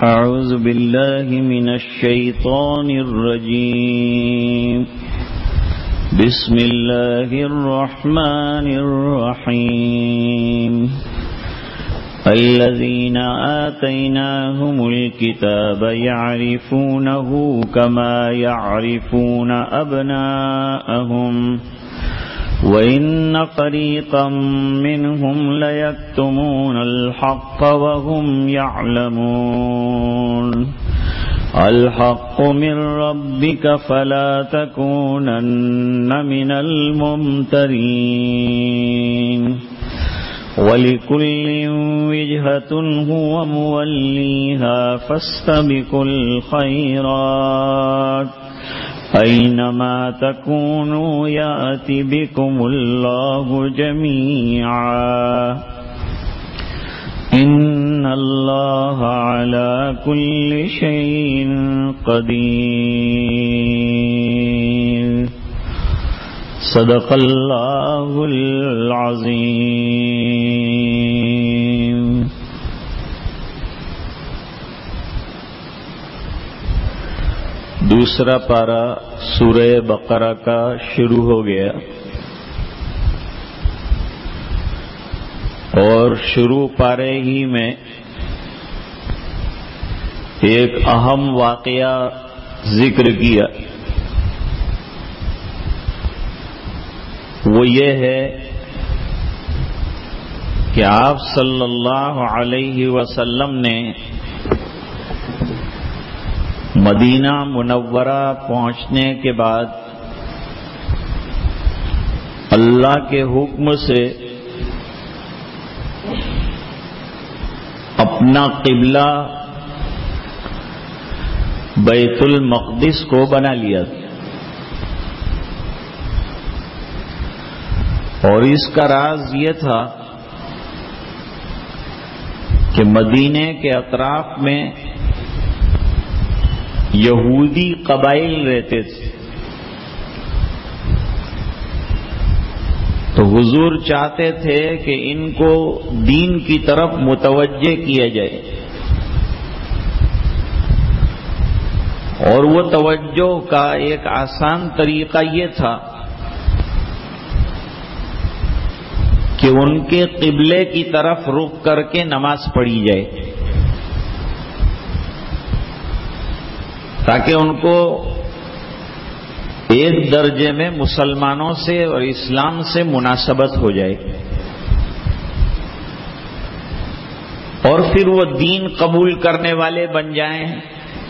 أعوذ بالله من الشيطان الرجيم. بسم الله الرحمن الرحيم. الذين آتيناهم الكتاب يعرفونه كما يعرفون أبناءهم وَإِنَّ فَرِيقًا مِّنْهُمْ لَيَكْتُمُونَ الْحَقَّ وَهُمْ يَعْلَمُونَ. الْحَقُّ مِنْ رَبِّكَ فَلَا تَكُونَنَّ مِنَ الْمُمْتَرِينَ. وَلِكُلٍّ وِجْهَةٌ هُوَ مُوَلِّيهَا فَاسْتَبِقُوا الْخَيْرَاتِ أَيْنَمَا تَكُونُوا يَأْتِ بِكُمُ اللَّهُ جَمِيعًا. إِنَّ اللَّهَ عَلَى كُلِّ شَيْءٍ قَدِيرٌ. صدق اللہ العظیم. دوسرا پارہ سورہ بقرہ کا شروع ہو گیا اور شروع پارے ہی میں ایک اہم واقعہ ذکر کیا. وہ یہ ہے کہ آپ صلی اللہ علیہ وسلم نے مدینہ منورہ پہنچنے کے بعد اللہ کے حکم سے اپنا قبلہ بیت المقدس کو بنا لیا اور اس کا راز یہ تھا کہ مدینے کے اطراف میں یہودی قبائل رہتے تھے، تو حضور چاہتے تھے کہ ان کو دین کی طرف متوجہ کیا جائے، اور وہ توجہ کا ایک آسان طریقہ یہ تھا کہ ان کے قبلے کی طرف رخ کر کے نماز پڑھی جائے، تاکہ ان کو ایک درجے میں مسلمانوں سے اور اسلام سے مناسبت ہو جائے، اور پھر وہ دین قبول کرنے والے بن جائیں.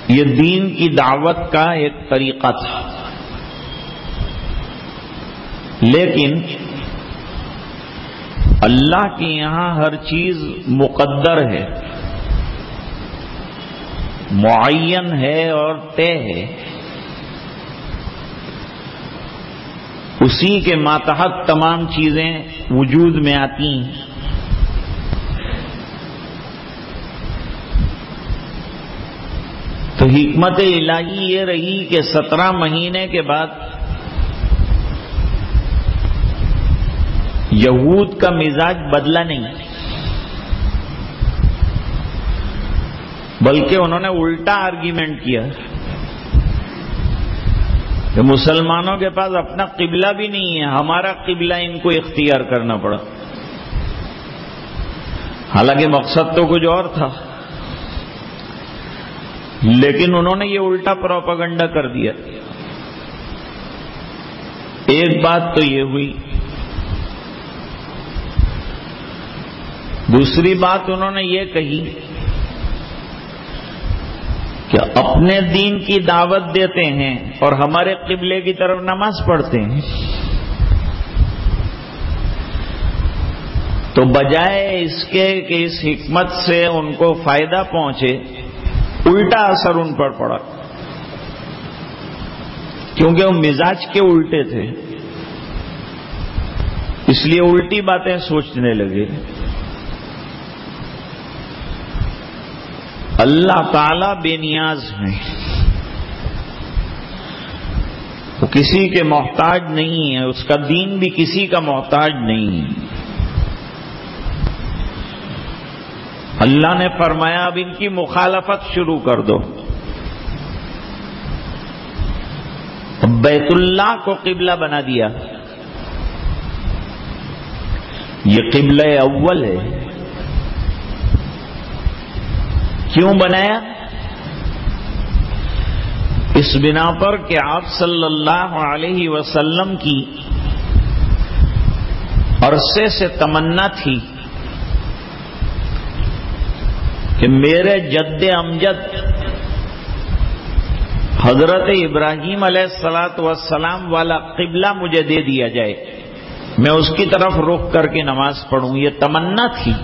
یہ دین کی دعوت کا ایک طریقہ تھا. لیکن اللہ کے یہاں ہر چیز مقدر ہے، معین ہے اور طے ہے. اسی کے ماتحت تمام چیزیں وجود میں آتی ہیں. تو حکمت الہی یہ رہی کہ 17 مہینے کے بعد یہود کا مزاج بدلا نہیں، بلکہ انہوں نے الٹا آرگیومنٹ کیا کہ مسلمانوں کے پاس اپنا قبلہ بھی نہیں ہے، ہمارا قبلہ ان کو اختیار کرنا پڑا. حالانکہ مقصد تو کچھ اور تھا، لیکن انہوں نے یہ الٹا پروپیگنڈا کر دیا. ایک بات تو یہ ہوئی. دوسری بات انہوں نے یہ کہی کہ اپنے دین کی دعوت دیتے ہیں اور ہمارے قبلے کی طرف نماز پڑھتے ہیں، تو بجائے اس کے کہ اس حکمت سے ان کو فائدہ پہنچے، الٹا اثر ان پر پڑا، کیونکہ وہ مزاج کے الٹے تھے، اس لیے الٹی باتیں سوچنے لگے. اللہ تعالی بے نیاز ہیں، وہ کسی کے محتاج نہیں ہے، اس کا دین بھی کسی کا محتاج نہیں ہے. اللہ نے فرمایا اب ان کی مخالفت شروع کر دو. بیت اللہ کو قبلہ بنا دیا. یہ قبلہ اول ہے. کیوں بنایا؟ اس بنا پر کہ آپ صلی اللہ علیہ وسلم کی عرصے سے تمنا تھی کہ میرے جد امجد حضرت ابراہیم علیہ الصلوۃ والسلام والا قبلہ مجھے دے دیا جائے، میں اس کی طرف رخ کر کے نماز پڑھوں. یہ تمنا تھی.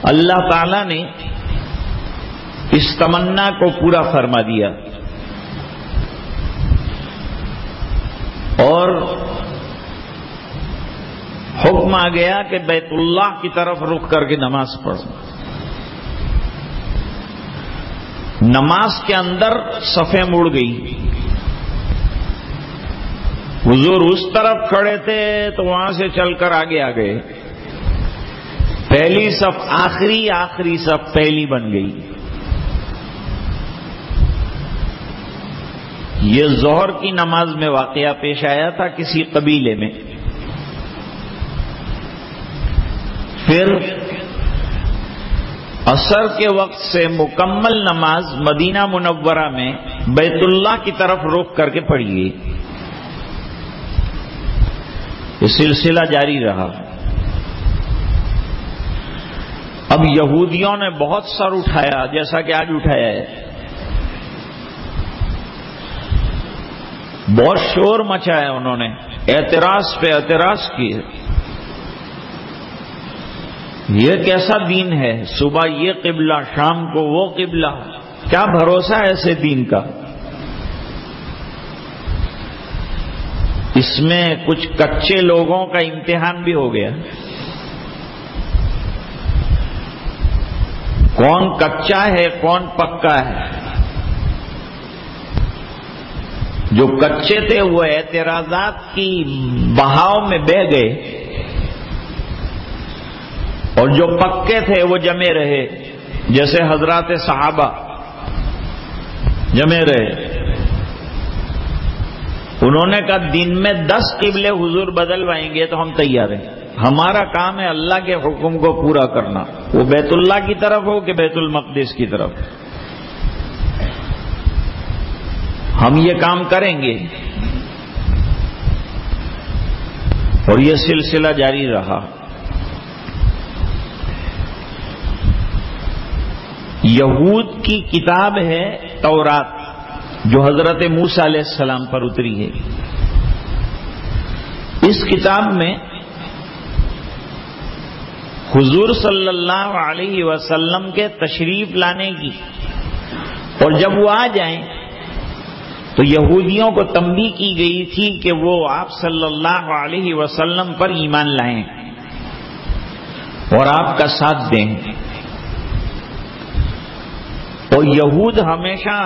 اللہ تعالی نے اس تمنا کو پورا فرما دیا اور حکم آ گیا کہ بیت اللہ کی طرف رخ کر کے نماز پڑھو. نماز کے اندر صفیں مڑ گئی. حضور اس طرف کھڑے تھے تو وہاں سے چل کر آگے آ گئے. پہلی صف آخری، آخری صف پہلی بن گئی. یہ ظہر کی نماز میں واقعہ پیش آیا تھا کسی قبیلے میں. پھر عصر کے وقت سے مکمل نماز مدینہ منورہ میں بیت اللہ کی طرف رخ کر کے پڑھی گئی. یہ سلسلہ جاری رہا. اب یہودیوں نے بہت سر اٹھایا، جیسا کہ آج اٹھایا ہے. بہت شور مچایا انہوں نے، اعتراض پہ اعتراض کیے. یہ کیسا دین ہے؟ صبح یہ قبلہ، شام کو وہ قبلہ. کیا بھروسہ ہے ایسے دین کا؟ اس میں کچھ کچے لوگوں کا امتحان بھی ہو گیا. کون کچا ہے کون پکا ہے؟ جو کچے تھے وہ اعتراضات کی بہاؤ میں بہہ گئے اور جو پکے تھے وہ جمے رہے، جیسے حضرات صحابہ جمے رہے. انہوں نے کہا دن میں 10 قبلے حضور بدلوائیں گے تو ہم تیار ہیں. ہمارا کام ہے اللہ کے حکم کو پورا کرنا، وہ بیت اللہ کی طرف ہو کہ بیت المقدس کی طرف. ہم یہ کام کریں گے. اور یہ سلسلہ جاری رہا. یہود کی کتاب ہے تورات، جو حضرت موسیٰ علیہ السلام پر اتری ہے. اس کتاب میں حضور صلی اللہ علیہ وسلم کے تشریف لانے کی، اور جب وہ آ جائیں تو یہودیوں کو تنبیہ کی گئی تھی کہ وہ آپ صلی اللہ علیہ وسلم پر ایمان لائیں اور آپ کا ساتھ دیں. اور یہود ہمیشہ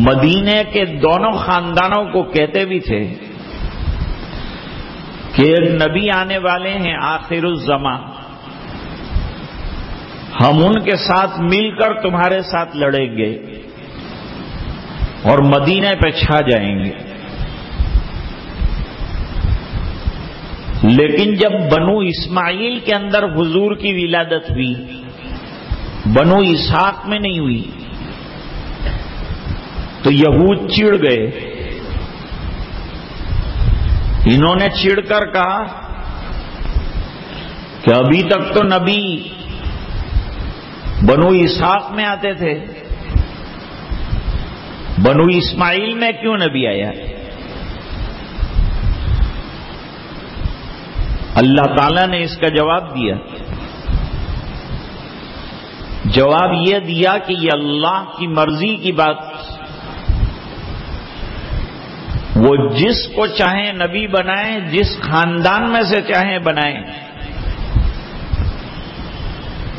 مدینے کے دونوں خاندانوں کو کہتے بھی تھے کہ ایک نبی آنے والے ہیں آخر الزمان، ہم ان کے ساتھ مل کر تمہارے ساتھ لڑیں گے اور مدینے پہ چھا جائیں گے. لیکن جب بنو اسماعیل کے اندر حضور کی ولادت ہوئی، بنو اسحاق میں نہیں ہوئی، تو یہود چڑ گئے. انہوں نے چڑ کر کہا کہ ابھی تک تو نبی بنو اسحاق میں آتے تھے، بنو اسماعیل میں کیوں نبی آیا؟ اللہ تعالیٰ نے اس کا جواب دیا. جواب یہ دیا کہ یہ اللہ کی مرضی کی بات، وہ جس کو چاہیں نبی بنائیں، جس خاندان میں سے چاہیں بنائیں،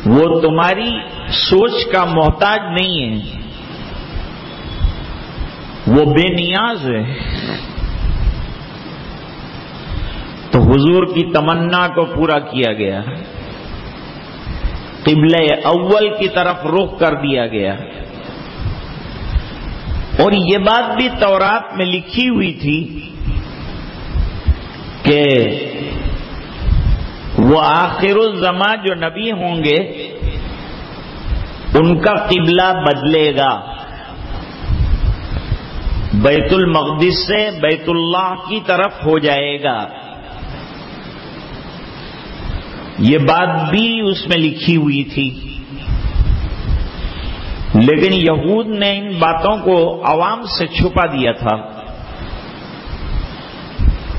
وہ تمہاری سوچ کا محتاج نہیں ہے، وہ بے نیاز ہے. تو حضور کی تمنا کو پورا کیا گیا، قبلہ اول کی طرف رخ کر دیا گیا۔ اور یہ بات بھی تورات میں لکھی ہوئی تھی کہ وہ آخر الزماں جو نبی ہوں گے ان کا قبلہ بدلے گا، بیت المقدس سے بیت اللہ کی طرف ہو جائے گا۔ یہ بات بھی اس میں لکھی ہوئی تھی، لیکن یہود نے ان باتوں کو عوام سے چھپا دیا تھا۔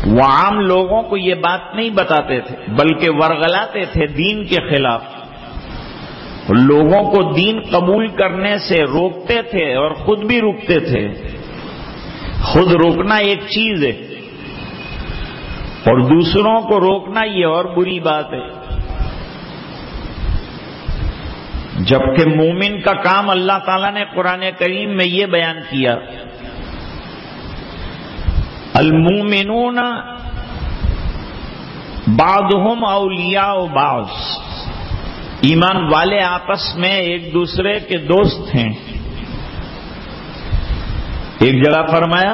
وہ عام لوگوں کو یہ بات نہیں بتاتے تھے، بلکہ ورغلاتے تھے دین کے خلاف، لوگوں کو دین قبول کرنے سے روکتے تھے اور خود بھی رکتے تھے۔ خود روکنا ایک چیز ہے اور دوسروں کو روکنا یہ اور بری بات ہے۔ جبکہ مومن کا کام اللہ تعالیٰ نے قرآن کریم میں یہ بیان کیا، المومنون بعضهم اولیاء بعض، ایمان والے آپس میں ایک دوسرے کے دوست ہیں۔ ایک جگہ فرمایا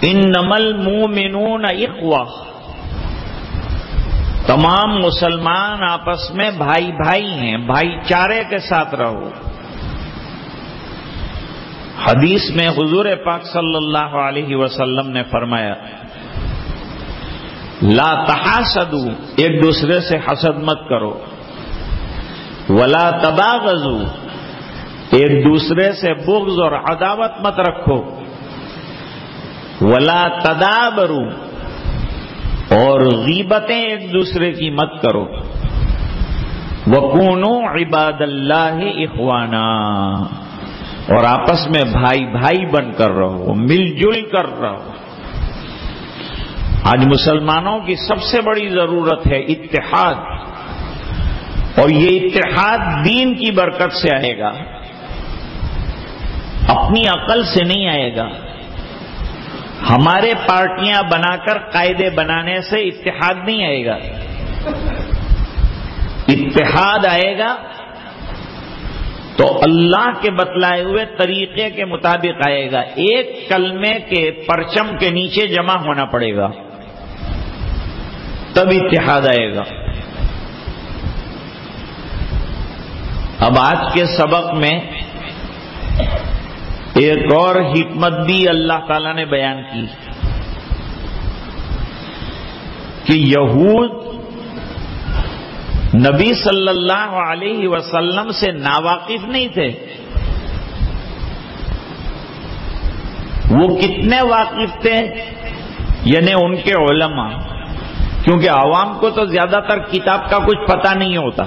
انما المومنون اخوہ، تمام مسلمان آپس میں بھائی بھائی ہیں، بھائی چارے کے ساتھ رہو۔ حدیث میں حضور پاک صلی اللہ علیہ وسلم نے فرمایا لا تحاسدوا، ایک دوسرے سے حسد مت کرو، ولا تباغضوا، ایک دوسرے سے بغض اور عداوت مت رکھو، ولا تدابروا، اور غیبتیں ایک دوسرے کی مت کرو، وَكُونُوا عِبَادَ اللَّهِ إِخْوَانًا، اور آپس میں بھائی بھائی بن کر رہو، مل جل کر رہو۔ آج مسلمانوں کی سب سے بڑی ضرورت ہے اتحاد، اور یہ اتحاد دین کی برکت سے آئے گا، اپنی عقل سے نہیں آئے گا۔ ہمارے پارٹیاں بنا کر قاعدے بنانے سے اتحاد نہیں آئے گا۔ اتحاد آئے گا تو اللہ کے بتلائے ہوئے طریقے کے مطابق آئے گا، ایک کلمے کے پرچم کے نیچے جمع ہونا پڑے گا، تب اتحاد آئے گا۔ اب آج کے سبق میں ایک اور حکمت بھی اللہ تعالیٰ نے بیان کی کہ یہود نبی صلی اللہ علیہ وسلم سے ناواقف نہیں تھے۔ وہ کتنے واقف تھے؟ یعنی ان کے علماء، کیونکہ عوام کو تو زیادہ تر کتاب کا کچھ پتہ نہیں ہوتا،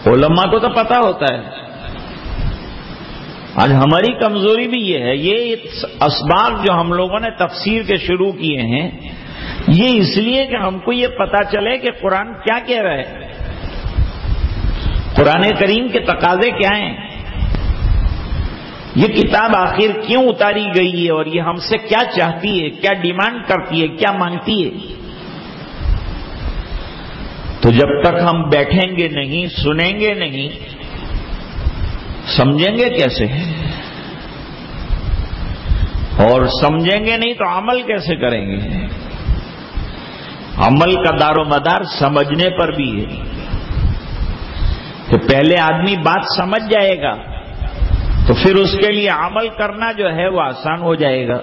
علماء کو تو پتہ ہوتا ہے۔ آج ہماری کمزوری بھی یہ ہے، یہ اسباق جو ہم لوگوں نے تفسیر کے شروع کیے ہیں یہ اس لیے کہ ہم کو یہ پتا چلے کہ قرآن کیا کہہ رہا ہے، قرآن کریم کے تقاضے کیا ہیں، یہ کتاب آخر کیوں اتاری گئی ہے اور یہ ہم سے کیا چاہتی ہے، کیا ڈیمانڈ کرتی ہے، کیا مانگتی ہے۔ تو جب تک ہم بیٹھیں گے نہیں، سنیں گے نہیں، سمجھیں گے کیسے؟ اور سمجھیں گے نہیں تو عمل کیسے کریں گے؟ عمل کا دار و مدار سمجھنے پر بھی ہے کہ پہلے آدمی بات سمجھ جائے گا تو پھر اس کے لیے عمل کرنا جو ہے وہ آسان ہو جائے گا۔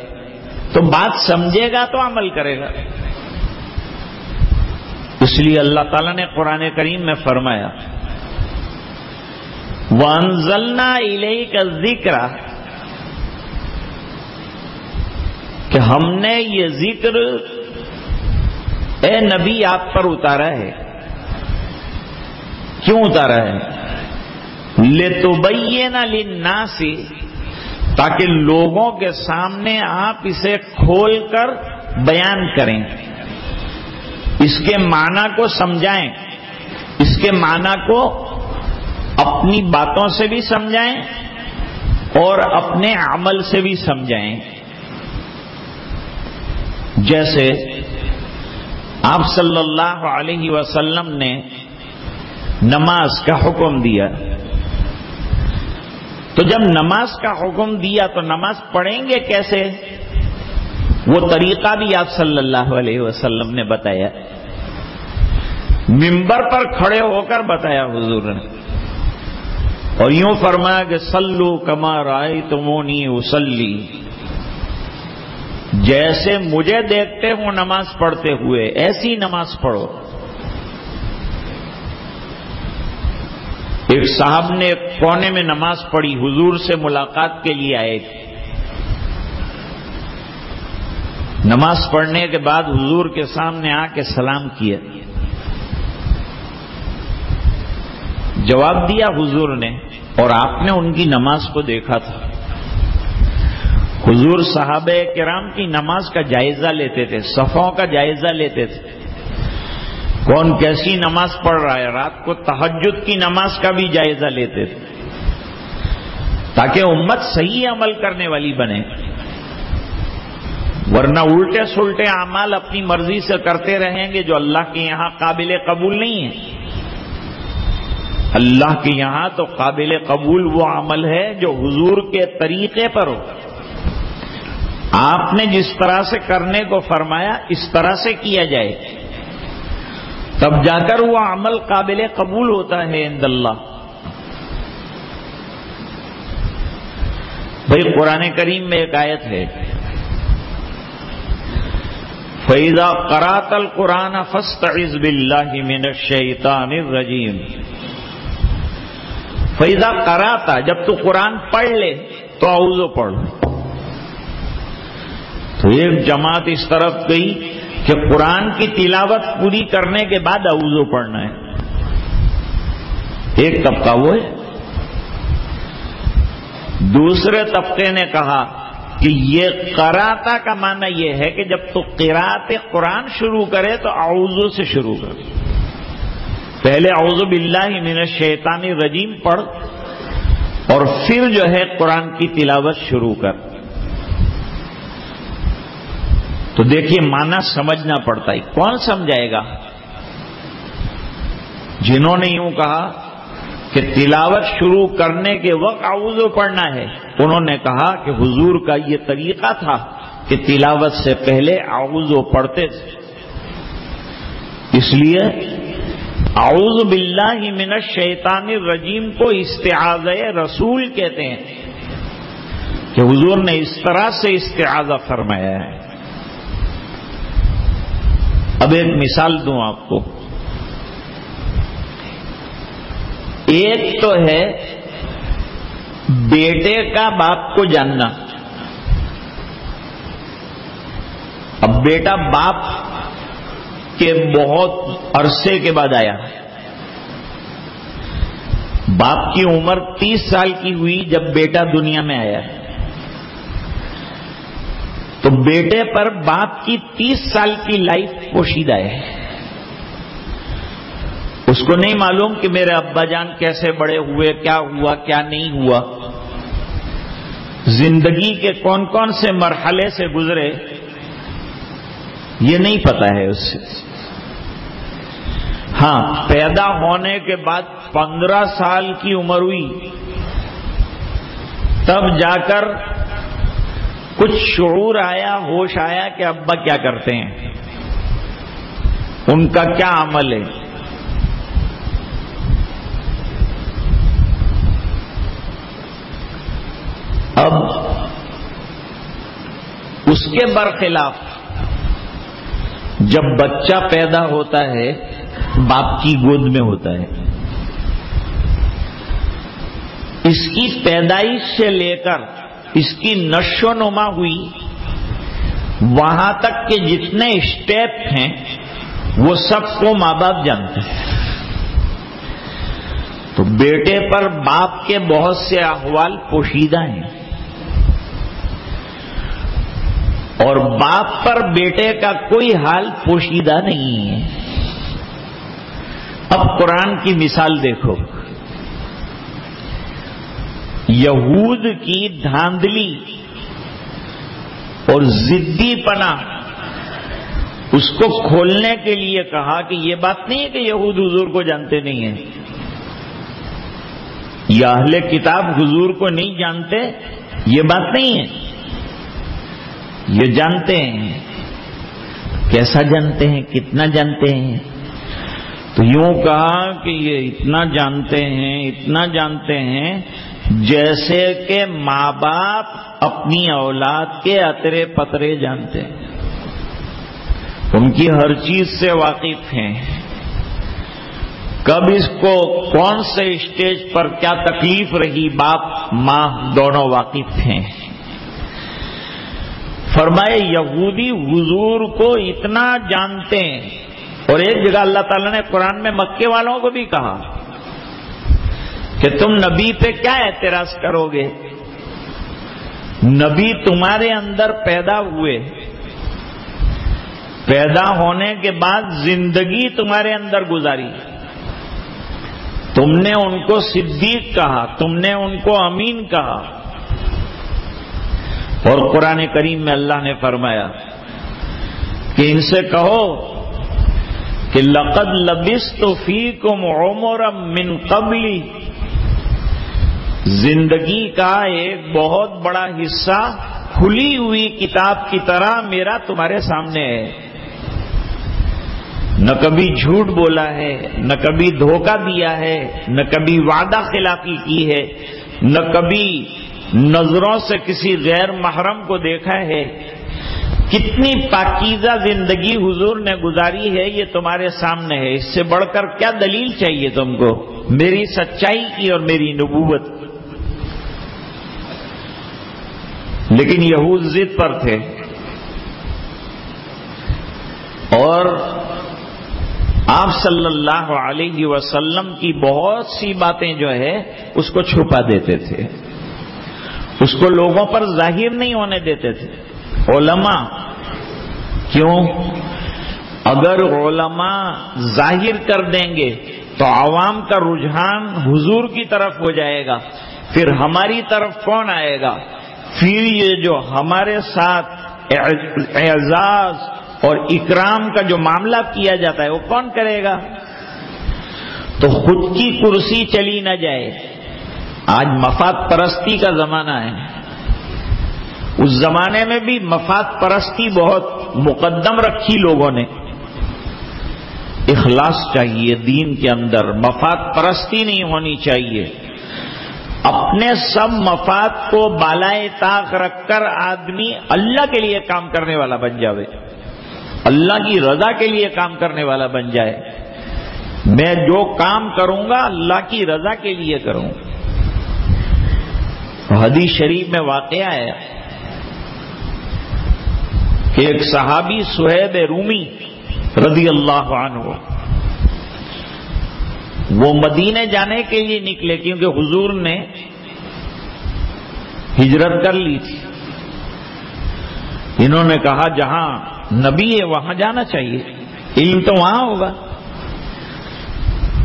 تو بات سمجھے گا تو عمل کرے گا۔ اس لیے اللہ تعالیٰ نے قرآن کریم میں فرمایا وَأَنزَلْنَا إِلَيْكَ الذِّكْرَ، کہ ہم نے یہ ذکر اے نبی آپ پر اتارا ہے۔ کیوں اتارا ہے؟ لِتُبَيِّنَ لِلنَّاسِ، تاکہ لوگوں کے سامنے آپ اسے کھول کر بیان کریں، اس کے معنی کو سمجھائیں، اس کے معنی کو اپنی باتوں سے بھی سمجھائیں اور اپنے عمل سے بھی سمجھائیں۔ جیسے آپ صلی اللہ علیہ وسلم نے نماز کا حکم دیا، تو جب نماز کا حکم دیا تو نماز پڑھیں گے کیسے، وہ طریقہ بھی آپ صلی اللہ علیہ وسلم نے بتایا، منبر پر کھڑے ہو کر بتایا حضور نے، اور یوں فرمایا کہ صلو کما رأیتمونی اصلی، جیسے مجھے دیکھتے ہو نماز پڑھتے ہوئے ایسی نماز پڑھو۔ ایک صاحب نے ایک کونے میں نماز پڑھی، حضور سے ملاقات کے لیے آئے تھے۔ نماز پڑھنے کے بعد حضور کے سامنے آ کے سلام کیا، جواب دیا حضور نے، اور آپ نے ان کی نماز کو دیکھا تھا۔ حضور صحابہ کرام کی نماز کا جائزہ لیتے تھے، صفوں کا جائزہ لیتے تھے، کون کیسی نماز پڑھ رہا ہے، رات کو تہجد کی نماز کا بھی جائزہ لیتے تھے، تاکہ امت صحیح عمل کرنے والی بنے، ورنہ الٹے سلٹے اعمال اپنی مرضی سے کرتے رہیں گے جو اللہ کے یہاں قابل قبول نہیں ہے۔ اللہ کے یہاں تو قابل قبول وہ عمل ہے جو حضور کے طریقے پر ہو، آپ نے جس طرح سے کرنے کو فرمایا اس طرح سے کیا جائے، تب جا کر وہ عمل قابل قبول ہوتا ہے عند اللہ۔ بھائی قرآن کریم میں ایک آیت ہے، فَإِذَا قَرَأْتَ الْقُرْآنَ فَاسْتَعِذْ بِاللَّهِ مِنَ الشَّيْطَانِ الرَّجِيمِ۔ فَإِذَا قَرَأْتَ، جب تو قرآن پڑھ لے تو اعوذ پڑھ۔ تو ایک جماعت اس طرف گئی کہ قرآن کی تلاوت پوری کرنے کے بعد اعوذ پڑھنا ہے، ایک طبقہ وہ ہے۔ دوسرے طبقے نے کہا کہ یہ قراءتا کا معنی یہ ہے کہ جب تو قراءت قرآن شروع کرے تو اعوذ سے شروع کر، پہلے اعوذ باللہ من الشیطان الرجیم پڑھ اور پھر جو ہے قرآن کی تلاوت شروع کر۔ تو دیکھیے معنی سمجھنا پڑتا ہے، کون سمجھائے گا؟ جنہوں نے یوں کہا کہ تلاوت شروع کرنے کے وقت اعوذ پڑھنا ہے، انہوں نے کہا کہ حضور کا یہ طریقہ تھا کہ تلاوت سے پہلے اعوذ پڑھتے تھے، اس لیے اعوذ باللہ من الشیطان الرجیم کو استعاذہ رسول کہتے ہیں کہ حضور نے اس طرح سے استعاذہ فرمایا ہے۔ اب ایک مثال دوں آپ کو، ایک تو ہے بیٹے کا باپ کو جاننا۔ اب بیٹا باپ کے بہت عرصے کے بعد آیا، باپ کی عمر 30 سال کی ہوئی جب بیٹا دنیا میں آیا، تو بیٹے پر باپ کی 30 سال کی لائف پوشیدہ ہے۔ اس کو نہیں معلوم کہ میرے ابا جان کیسے بڑے ہوئے، کیا ہوا کیا نہیں ہوا، زندگی کے کون کون سے مرحلے سے گزرے، یہ نہیں پتا ہے اس سے۔ ہاں، پیدا ہونے کے بعد 15 سال کی عمر ہوئی، تب جا کر کچھ شعور آیا، ہوش آیا کہ ابا کیا کرتے ہیں، ان کا کیا عمل ہے۔ اب اس کے برخلاف جب بچہ پیدا ہوتا ہے باپ کی گود میں ہوتا ہے، اس کی پیدائش سے لے کر اس کی نشو و نما ہوئی وہاں تک کے جتنے اسٹیپ ہیں وہ سب کو ماں باپ جانتے ہیں۔ تو بیٹے پر باپ کے بہت سے احوال پوشیدہ ہیں، اور باپ پر بیٹے کا کوئی حال پوشیدہ نہیں ہے۔ اب قرآن کی مثال دیکھو، یہود کی دھاندلی اور ضدی پنا اس کو کھولنے کے لیے کہا کہ یہ بات نہیں ہے کہ یہود حضور کو جانتے نہیں ہیں، یا اہل کتاب حضور کو نہیں جانتے، یہ بات نہیں ہے، یہ جانتے ہیں۔ کیسا جانتے ہیں؟ کتنا جانتے ہیں؟ تو یوں کہا کہ یہ اتنا جانتے ہیں جیسے کہ ماں باپ اپنی اولاد کے اترے پترے جانتے ہیں، ان کی ہر چیز سے واقف ہیں، کب اس کو کون سے اسٹیج پر کیا تکلیف رہی باپ ماں دونوں واقف ہیں۔ فرمائے یہودی حضور کو اتنا جانتے ہیں، اور ایک جگہ اللہ تعالیٰ نے قرآن میں مکے والوں کو بھی کہا کہ تم نبی پہ کیا اعتراض کرو گے، نبی تمہارے اندر پیدا ہوئے، پیدا ہونے کے بعد زندگی تمہارے اندر گزاری، تم نے ان کو صدیق کہا، تم نے ان کو امین کہا، اور قرآن کریم میں اللہ نے فرمایا کہ ان سے کہو کہ لقد لبثت فیکم عمرا من قبلی، زندگی کا ایک بہت بڑا حصہ کھلی ہوئی کتاب کی طرح میرا تمہارے سامنے ہے، نہ کبھی جھوٹ بولا ہے، نہ کبھی دھوکہ دیا ہے، نہ کبھی وعدہ خلافی کی ہے، نہ کبھی نظروں سے کسی غیر محرم کو دیکھا ہے، کتنی پاکیزہ زندگی حضور نے گزاری ہے یہ تمہارے سامنے ہے، اس سے بڑھ کر کیا دلیل چاہیے تم کو میری سچائی کی اور میری نبوت۔ لیکن یہود ضد پر تھے اور آپ صلی اللہ علیہ وسلم کی بہت سی باتیں جو ہے اس کو چھپا دیتے تھے، اس کو لوگوں پر ظاہر نہیں ہونے دیتے تھے۔ علماء کیوں؟ اگر علماء ظاہر کر دیں گے تو عوام کا رجحان حضور کی طرف ہو جائے گا، پھر ہماری طرف کون آئے گا؟ پھر یہ جو ہمارے ساتھ اعزاز اور اکرام کا جو معاملہ کیا جاتا ہے وہ کون کرے گا؟ تو خود کی کرسی چلی نہ جائے۔ آج مفاد پرستی کا زمانہ ہے، اس زمانے میں بھی مفاد پرستی بہت مقدم رکھی لوگوں نے۔ اخلاص چاہیے دین کے اندر، مفاد پرستی نہیں ہونی چاہیے۔ اپنے سب مفاد کو بالائے طاق رکھ کر آدمی اللہ کے لیے کام کرنے والا بن جائے، اللہ کی رضا کے لیے کام کرنے والا بن جائے۔ میں جو کام کروں گا اللہ کی رضا کے لیے کروں۔ حدیث شریف میں واقعہ ہے کہ ایک صحابی صہیب رومی رضی اللہ عنہ وہ مدینے جانے کے لیے نکلے، کیونکہ حضور نے ہجرت کر لی تھی۔ انہوں نے کہا جہاں نبی ہے وہاں جانا چاہیے، علم تو وہاں ہوگا،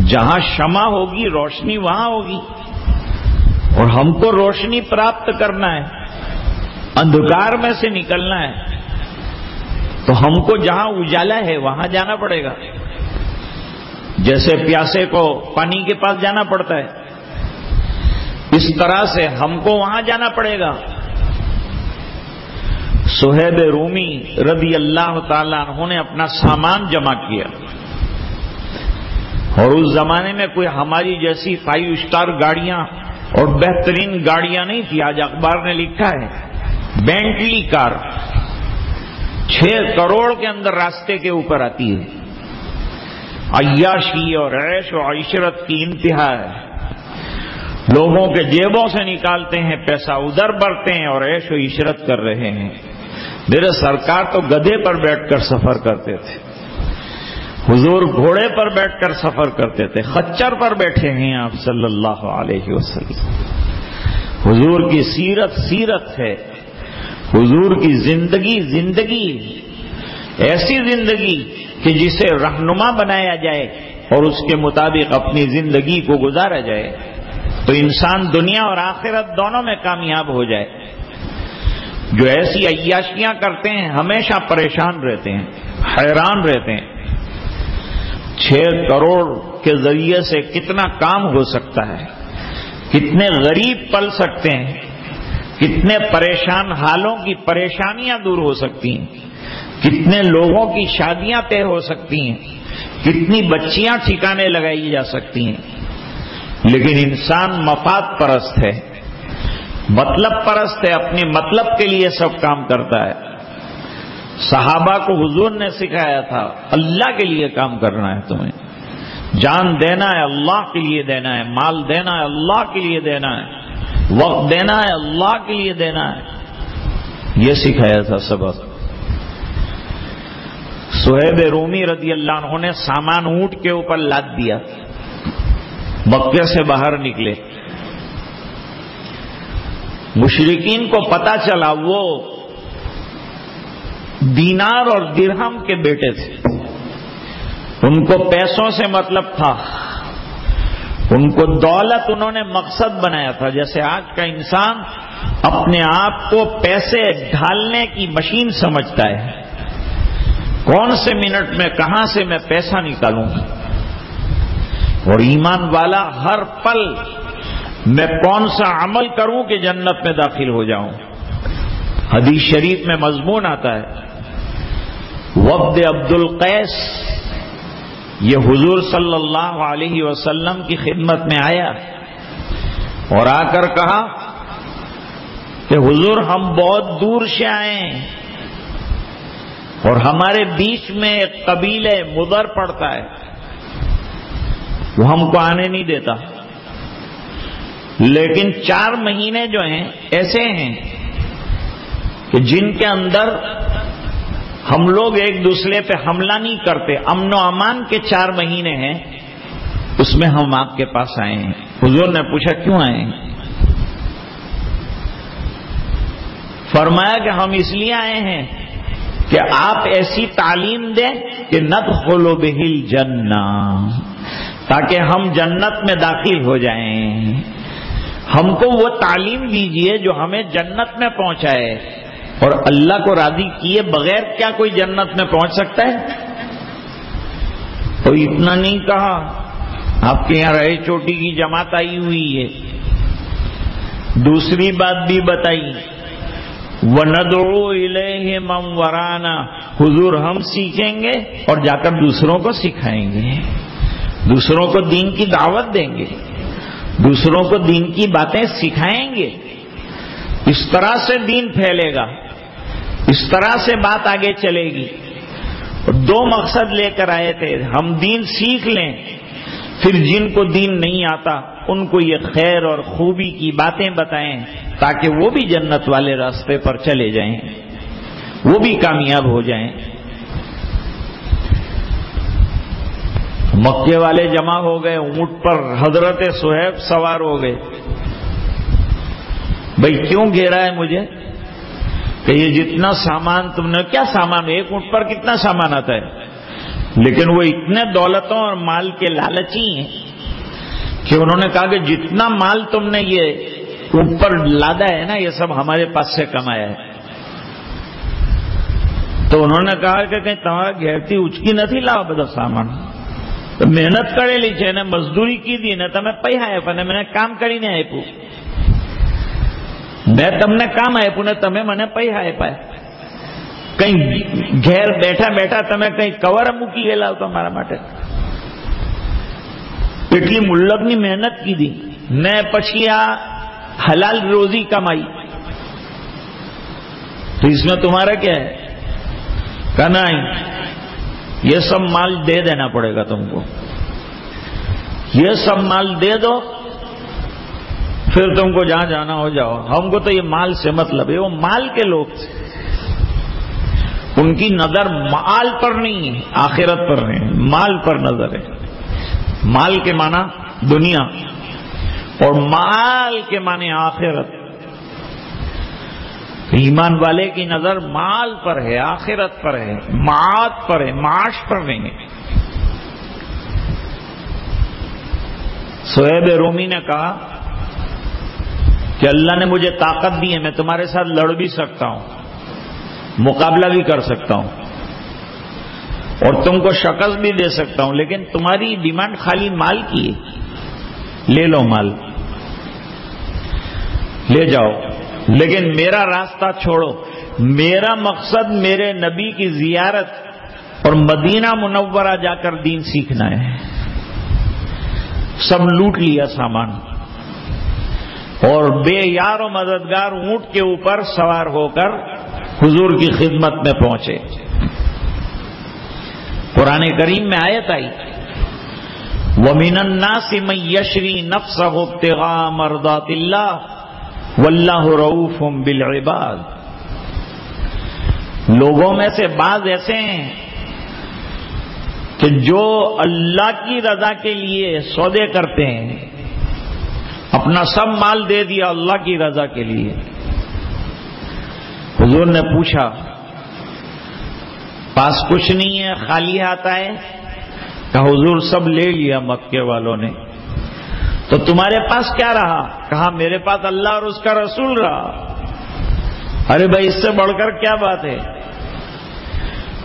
جہاں شمع ہوگی روشنی وہاں ہوگی، اور ہم کو روشنی پراپت کرنا ہے، اندھکار میں سے نکلنا ہے، تو ہم کو جہاں اجالا ہے وہاں جانا پڑے گا۔ جیسے پیاسے کو پانی کے پاس جانا پڑتا ہے، اس طرح سے ہم کو وہاں جانا پڑے گا۔ صہیب رومی رضی اللہ تعالیٰ عنہ نے اپنا سامان جمع کیا، اور اس زمانے میں کوئی ہماری جیسی 5 اسٹار گاڑیاں اور بہترین گاڑیاں نہیں تھی۔ آج اخبار نے لکھا ہے بینٹلی کار 6 کروڑ کے اندر راستے کے اوپر آتی ہے۔ عیاشی اور عیش و عشرت کی انتہا ہے، لوگوں کے جیبوں سے نکالتے ہیں پیسہ، ادھر بڑھتے ہیں اور عیش و عشرت کر رہے ہیں۔ میرے سرکار تو گدھے پر بیٹھ کر سفر کرتے تھے، حضور گھوڑے پر بیٹھ کر سفر کرتے تھے، خچر پر بیٹھے ہیں آپ صلی اللہ علیہ وسلم۔ حضور کی سیرت ہے، حضور کی زندگی ایسی زندگی کہ جسے رہنما بنایا جائے اور اس کے مطابق اپنی زندگی کو گزارا جائے تو انسان دنیا اور آخرت دونوں میں کامیاب ہو جائے۔ جو ایسی عیاشیاں کرتے ہیں ہمیشہ پریشان رہتے ہیں، حیران رہتے ہیں 6 کروڑ کے ذریعے سے کتنا کام ہو سکتا ہے، کتنے غریب پل سکتے ہیں، کتنے پریشان حالوں کی پریشانیاں دور ہو سکتی ہیں، کتنے لوگوں کی شادیاں طے ہو سکتی ہیں، کتنی بچیاں ٹھکانے لگائی جا سکتی ہیں۔ لیکن انسان مفاد پرست ہے، مطلب پرست ہے، اپنے مطلب کے لیے سب کام کرتا ہے۔ صحابہ کو حضور نے سکھایا تھا اللہ کے لیے کام کرنا ہے، تمہیں جان دینا ہے اللہ کے لیے دینا ہے، مال دینا ہے اللہ کے لیے دینا ہے، وقت دینا ہے اللہ کے لیے دینا ہے، یہ سکھایا تھا سبق۔ صہیب رومی رضی اللہ عنہ نے سامان اونٹ کے اوپر لاد دیا، مکے سے باہر نکلے، مشرکین کو پتا چلا وہ دینار اور درہم کے بیٹے تھے، ان کو پیسوں سے مطلب تھا، ان کو دولت انہوں نے مقصد بنایا تھا، جیسے آج کا انسان اپنے آپ کو پیسے ڈھالنے کی مشین سمجھتا ہے، کون سے منٹ میں کہاں سے میں پیسہ نکالوں، اور ایمان والا ہر پل میں کون سا عمل کروں کہ جنت میں داخل ہو جاؤں۔ حدیث شریف میں مضمون آتا ہے، وفد عبد القیس یہ حضور صلی اللہ علیہ وسلم کی خدمت میں آیا اور آ کر کہا کہ حضور ہم بہت دور سے آئے ہیں اور ہمارے بیچ میں ایک قبیلہ مضر پڑتا ہے، وہ ہم کو آنے نہیں دیتا، لیکن 4 مہینے جو ہیں ایسے ہیں کہ جن کے اندر ہم لوگ ایک دوسرے پہ حملہ نہیں کرتے، امن و امان کے 4 مہینے ہیں، اس میں ہم آپ کے پاس آئے ہیں۔ حضور نے پوچھا کیوں آئے ہیں؟ فرمایا کہ ہم اس لیے آئے ہیں کہ آپ ایسی تعلیم دیں کہ ندخل بہ الجنہ، تاکہ ہم جنت میں داخل ہو جائیں، ہم کو وہ تعلیم دیجئے جو ہمیں جنت میں پہنچائے، اور اللہ کو راضی کیے بغیر کیا کوئی جنت میں پہنچ سکتا ہے؟ تو اتنا نہیں کہا، آپ کے یہاں رہے چوٹی کی جماعت آئی ہوئی ہے، دوسری بات بھی بتائی، وَنَدْعُو إِلَيْهِ مَنْ وَرَانَا، حضور ہم سیکھیں گے اور جا کر دوسروں کو سکھائیں گے، دوسروں کو دین کی دعوت دیں گے، دوسروں کو دین کی باتیں سکھائیں گے، اس طرح سے دین پھیلے گا، اس طرح سے بات آگے چلے گی۔ اور 2 مقصد لے کر آئے تھے، ہم دین سیکھ لیں، پھر جن کو دین نہیں آتا ان کو یہ خیر اور خوبی کی باتیں بتائیں تاکہ وہ بھی جنت والے راستے پر چلے جائیں، وہ بھی کامیاب ہو جائیں۔ مکے والے جمع ہو گئے، اونٹ پر حضرت صہیب سوار ہو گئے، بھئی کیوں گھیرا ہے مجھے؟ کہ یہ جتنا سامان تم نے، کیا سامان، ایک اونٹ پر کتنا سامان آتا ہے، لیکن وہ اتنے دولتوں اور مال کے لالچی ہیں کہ انہوں نے کہا کہ جتنا مال تم نے یہ اوپر لادا ہے نا، یہ سب ہمارے پاس سے کمایا ہے۔ تو انہوں نے کہا کہ کہیں تمہارا گھیرتی اچکی نتھی لاؤ بدا سامان، تو محنت کرے لی چھے نے، مزدوری کی دی نے، تمہیں پئی آئے پنے میں نے کام کری نہیں آئے پو، میں تم نے کام آئے پو نے تمہیں میں نے پئی آئے پائے، کہیں گھیر بیٹھا بیٹھا تمہیں کہیں کور موکی گیلا تو ہمارا ماٹے، اتنی ملگنی محنت کی دی نے، پچھی آ حلال روزی کمائی، تو اس میں تمہارا کیا ہے؟ کہنا یہ سب مال دے دینا پڑے گا تم کو، یہ سب مال دے دو، پھر تم کو جہاں جانا ہو جاؤ، ہم کو تو یہ مال سے مطلب ہے۔ وہ مال کے لوگ تھے، ان کی نظر مال پر نہیں ہے، آخرت پر نہیں، مال پر نظر ہے۔ مال کے معنی دنیا اور مال کے معنی آخرت۔ ایمان والے کی نظر مال پر ہے، آخرت پر ہے، معاد پر ہے، معاش پر نہیں ہے۔ صہیب رومی نے کہا کہ اللہ نے مجھے طاقت دی ہے، میں تمہارے ساتھ لڑ بھی سکتا ہوں، مقابلہ بھی کر سکتا ہوں اور تم کو شکست بھی دے سکتا ہوں، لیکن تمہاری ڈیمانڈ خالی مال کی ہے، لے لو مال، لے جاؤ، لیکن میرا راستہ چھوڑو۔ میرا مقصد میرے نبی کی زیارت اور مدینہ منورہ جا کر دین سیکھنا ہے۔ سب لوٹ لیا سامان اور بے یار و مددگار اونٹ کے اوپر سوار ہو کر حضور کی خدمت میں پہنچے۔ قرآن کریم میں آیت آئی، وَمِنَ النَّاسِ مَن يَشْرِي نَفْسَهُ ابْتِغَاءَ مَرْضَاتِ اللَّهِ وَاللَّهُ رَءُوفٌ بِالْعِبَادِ۔ لوگوں میں سے بعض ایسے ہیں کہ جو اللہ کی رضا کے لیے سودے کرتے ہیں، اپنا سب مال دے دیا اللہ کی رضا کے لیے۔ حضور نے پوچھا، پاس کچھ نہیں ہے، خالی ہاتھ آئے؟ کہا حضور سب لے لیا مکے والوں نے، تو تمہارے پاس کیا رہا؟ کہا میرے پاس اللہ اور اس کا رسول رہا۔ ارے بھائی اس سے بڑھ کر کیا بات ہے؟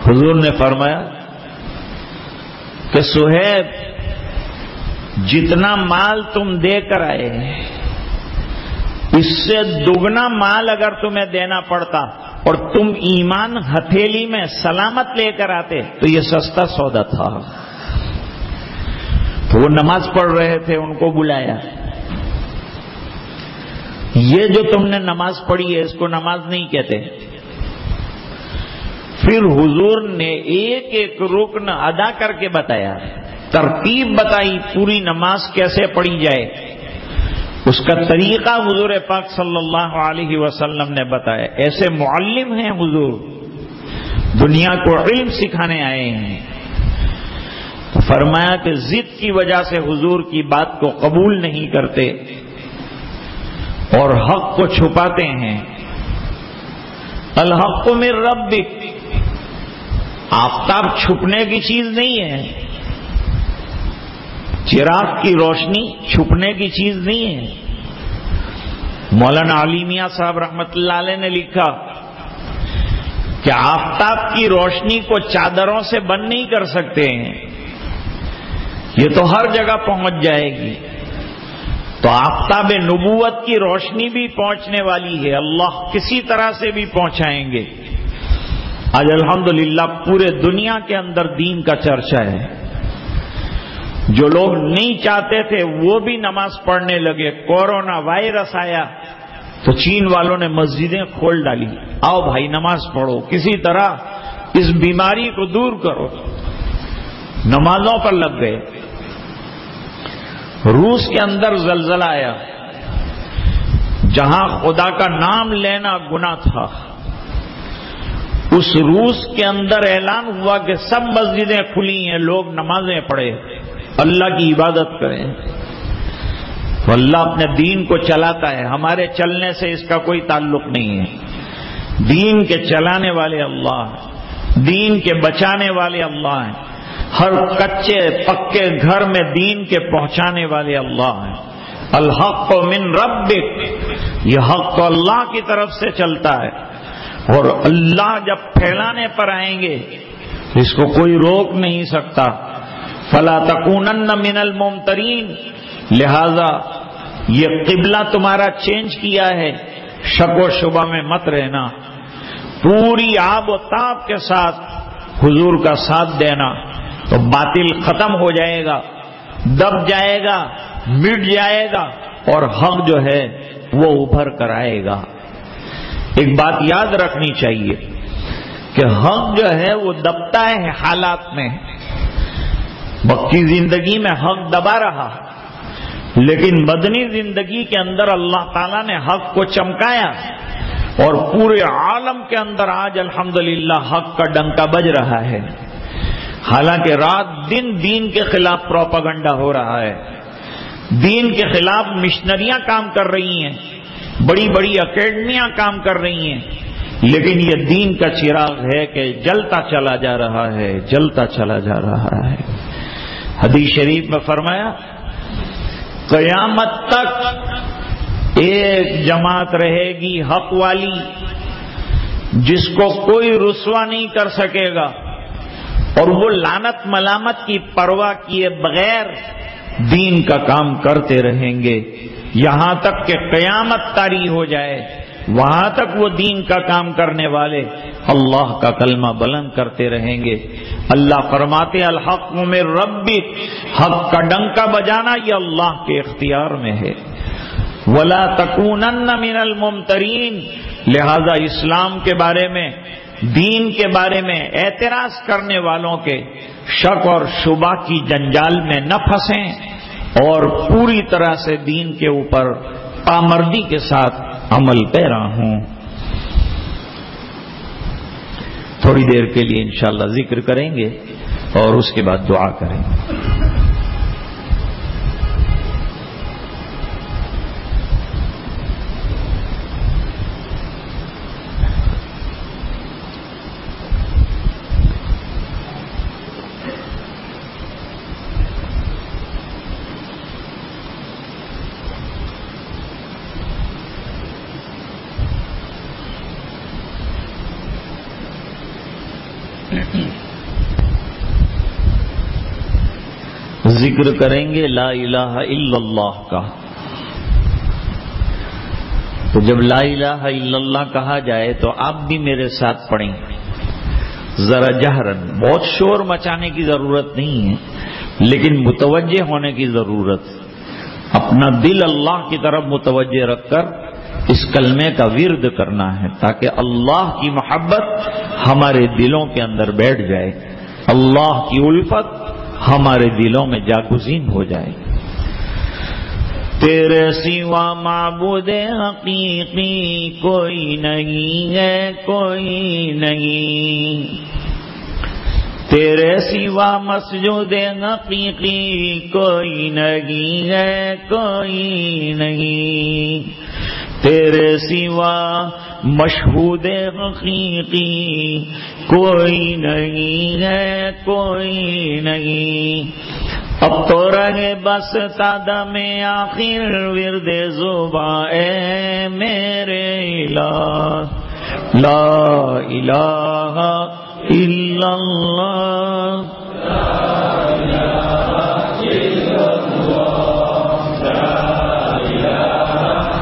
حضور نے فرمایا کہ صہیب جتنا مال تم دے کر آئے اس سے دگنا مال اگر تمہیں دینا پڑتا اور تم ایمان ہتھیلی میں سلامت لے کر آتے تو یہ سستا سودا تھا۔ تو وہ نماز پڑھ رہے تھے، ان کو بلایا، یہ جو تم نے نماز پڑھی ہے اس کو نماز نہیں کہتے۔ پھر حضور نے ایک ایک رکن ادا کر کے بتایا، ترتیب بتائی پوری نماز کیسے پڑھی جائے، اس کا طریقہ حضور پاک صلی اللہ علیہ وسلم نے بتایا۔ ایسے معلم ہیں حضور، دنیا کو علم سکھانے آئے ہیں۔ فرمایا کہ ضد کی وجہ سے حضور کی بات کو قبول نہیں کرتے اور حق کو چھپاتے ہیں۔ الحق من ربک، آفتاب چھپنے کی چیز نہیں ہے، چراغ کی روشنی چھپنے کی چیز نہیں ہے۔ مولانا علی میاں صاحب رحمت اللہ علیہ نے لکھا کہ آفتاب کی روشنی کو چادروں سے بند نہیں کر سکتے ہیں، یہ تو ہر جگہ پہنچ جائے گی۔ تو آفتاب نبوت کی روشنی بھی پہنچنے والی ہے، اللہ کسی طرح سے بھی پہنچائیں گے۔ آج الحمدللہ پورے دنیا کے اندر دین کا چرچا ہے۔ جو لوگ نہیں چاہتے تھے وہ بھی نماز پڑھنے لگے۔ کورونا وائرس آیا تو چین والوں نے مسجدیں کھول ڈالی، آؤ بھائی نماز پڑھو، کسی طرح اس بیماری کو دور کرو، نمازوں پر لگ گئے۔ روس کے اندر زلزلہ آیا، جہاں خدا کا نام لینا گناہ تھا، اس روس کے اندر اعلان ہوا کہ سب مسجدیں کھلی ہیں، لوگ نمازیں پڑھے، اللہ کی عبادت کریں۔ تو اللہ اپنے دین کو چلاتا ہے، ہمارے چلنے سے اس کا کوئی تعلق نہیں ہے۔ دین کے چلانے والے اللہ ہیں، دین کے بچانے والے اللہ ہیں، ہر کچے پکے گھر میں دین کے پہنچانے والے اللہ ہیں۔ الحق من ربک، یہ حق تو اللہ کی طرف سے چلتا ہے، اور اللہ جب پھیلانے پر آئیں گے اس کو کوئی روک نہیں سکتا۔ فلا تکونن من الممترین، لہذا یہ قبلہ تمہارا چینج کیا ہے، شک و شبہ میں مت رہنا، پوری آب و تاب کے ساتھ حضور کا ساتھ دینا، تو باطل ختم ہو جائے گا، دب جائے گا، مٹ جائے گا، اور حق جو ہے وہ ابھر کر آئے گا۔ ایک بات یاد رکھنی چاہیے کہ حق جو ہے وہ دبتا ہے حالات میں۔ مکی زندگی میں حق دبا رہا، لیکن مدنی زندگی کے اندر اللہ تعالیٰ نے حق کو چمکایا، اور پورے عالم کے اندر آج الحمدللہ حق کا ڈنکا بج رہا ہے۔ حالانکہ رات دن دین کے خلاف پروپیگنڈا ہو رہا ہے، دین کے خلاف مشنریاں کام کر رہی ہیں، بڑی بڑی اکیڈمیاں کام کر رہی ہیں، لیکن یہ دین کا چراغ ہے کہ جلتا چلا جا رہا ہے، جلتا چلا جا رہا ہے۔ حدیث شریف میں فرمایا قیامت تک ایک جماعت رہے گی حق والی، جس کو کوئی رسوا نہیں کر سکے گا، اور وہ لعنت ملامت کی پرواہ کیے بغیر دین کا کام کرتے رہیں گے یہاں تک کہ قیامت طاری ہو جائے۔ وہاں تک وہ دین کا کام کرنے والے اللہ کا کلمہ بلند کرتے رہیں گے۔ اللہ فرماتے الحق من ربک، حق کا ڈنکا بجانا یہ اللہ کے اختیار میں ہے۔ ولا تکونن من الممترین، لہذا اسلام کے بارے میں، دین کے بارے میں اعتراض کرنے والوں کے شک اور شبہ کی جنجال میں نہ پھنسیں، اور پوری طرح سے دین کے اوپر پامردی کے ساتھ عمل پیرا ہوں۔ تھوڑی دیر کے لیے انشاءاللہ ذکر کریں گے اور اس کے بعد دعا کریں گے۔ ذکر کریں گے لا الہ الا اللہ کا۔ تو جب لا الہ الا اللہ کہا جائے تو آپ بھی میرے ساتھ پڑھیں ذرا جہرن، بہت شور مچانے کی ضرورت نہیں ہے لیکن متوجہ ہونے کی ضرورت، اپنا دل اللہ کی طرف متوجہ رکھ کر اس کلمے کا ورد کرنا ہے تاکہ اللہ کی محبت ہمارے دلوں کے اندر بیٹھ جائے، اللہ کی الفت ہمارے دلوں میں جاگزین ہو جائے۔ تیرے سوا معبود حقیقی کوئی نہیں ہے، کوئی نہیں، تیرے سوا مسجود حقیقی کوئی نہیں ہے، کوئی نہیں، تیرے سوا مشہود حقیقی کوئی نہیں ہے، کوئی نہیں، اب تو رہے بس تادم آخر ورد زباں اے میرے الہ، لا الہ الا اللہ، لا الہ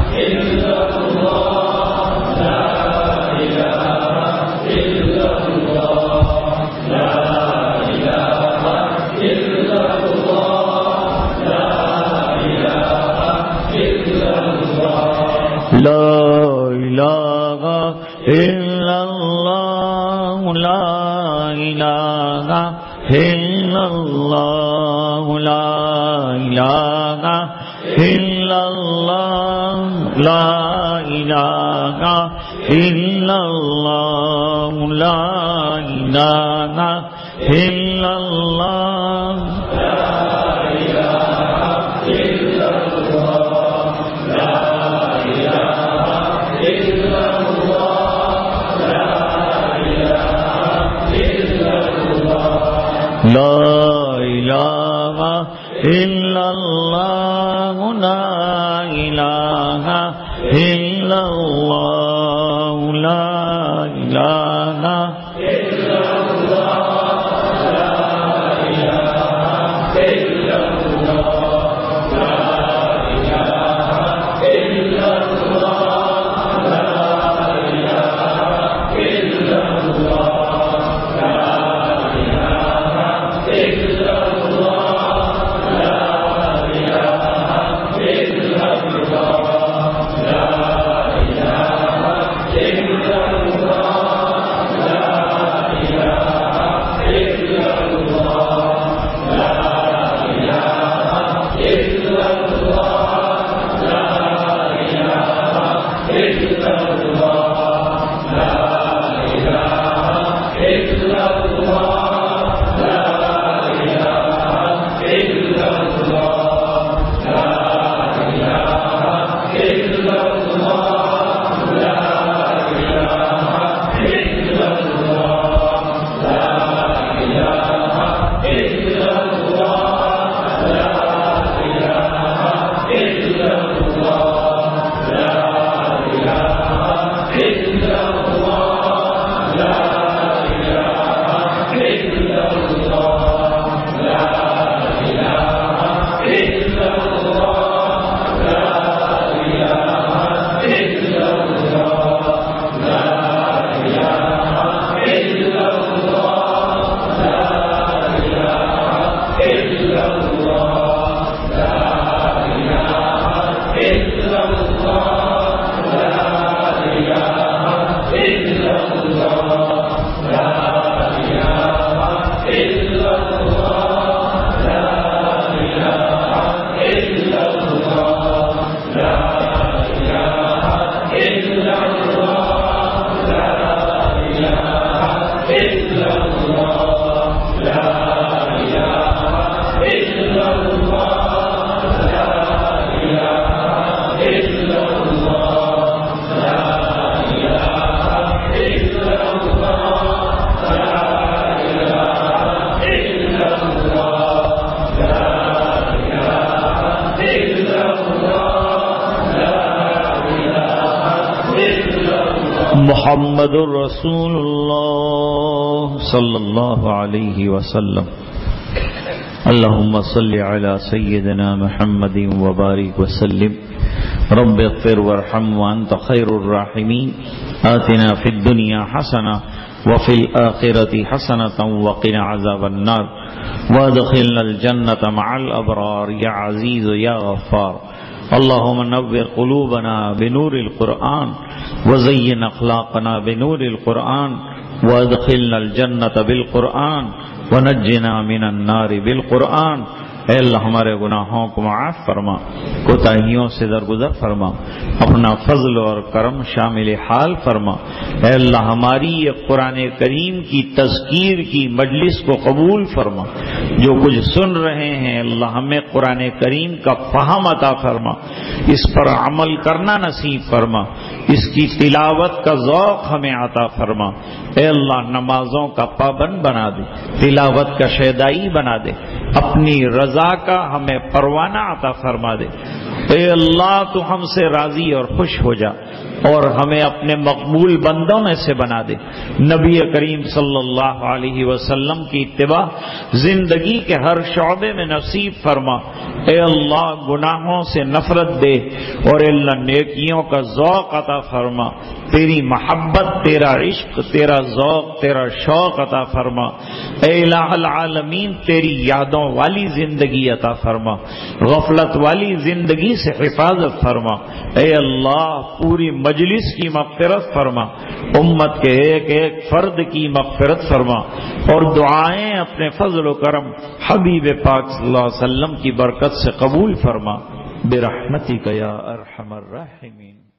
الا اللہ، لا الہ الا اللہ، لا الہ الا اللہ، لا الہ الا اللہ، لا الہ الا اللہ، لا الہ الا اللہ، لا الہ الا اللہ، لا الہ الا محمد رسول اللہ صلی اللہ علیہ وسلم. اللهم صل على سيدنا محمد وبارك وسلم. رب اغفر وارحم وانت خير الراحمين. آتنا في الدنيا حسنة وفي الآخرة حسنة وقنا عذاب النار وادخلنا الجنة مع الأبرار يا عزيز يا غفار. اللهم نور قلوبنا بنور القرآن وزين أخلاقنا بنور القرآن وادخلنا الجنة بالقرآن ونجنا من النار بالقرآن. اے اللہ ہمارے گناہوں کو معاف فرما، کوتاہیوں سے درگزر فرما، اپنا فضل اور کرم شامل حال فرما. اے اللہ ہماری یہ قرآن کریم کی تذکیر کی مجلس کو قبول فرما. جو کچھ سن رہے ہیں اللہ ہمیں قرآن کریم کا فہم عطا فرما، اس پر عمل کرنا نصیب فرما، اس کی تلاوت کا ذوق ہمیں عطا فرما. اے اللہ نمازوں کا پابند بنا دے، تلاوت کا شیدائی بنا دے، اپنی رضا کا ہمیں پروانہ عطا فرما دے. اے اللہ تو ہم سے راضی اور خوش ہو جا اور ہمیں اپنے مقبول بندوں میں سے بنا دے. نبی کریم صلی اللہ علیہ وسلم کی اتباع زندگی کے ہر شعبے میں نصیب فرما. اے اللہ گناہوں سے نفرت دے اور اے اللہ نیکیوں کا ذوق عطا فرما. تیری محبت، تیرا عشق، تیرا ذوق، تیرا شوق عطا فرما. اے الہ العالمین تیری یادوں والی زندگی عطا فرما، غفلت والی زندگی سے حفاظت فرما. اے اللہ پوری مجلس کی مغفرت فرما، امت کے ایک ایک فرد کی مغفرت فرما اور دعائیں اپنے فضل و کرم حبیب پاک صلی اللہ علیہ وسلم کی برکت سے قبول فرما برحمتک یا ارحم الراحمین.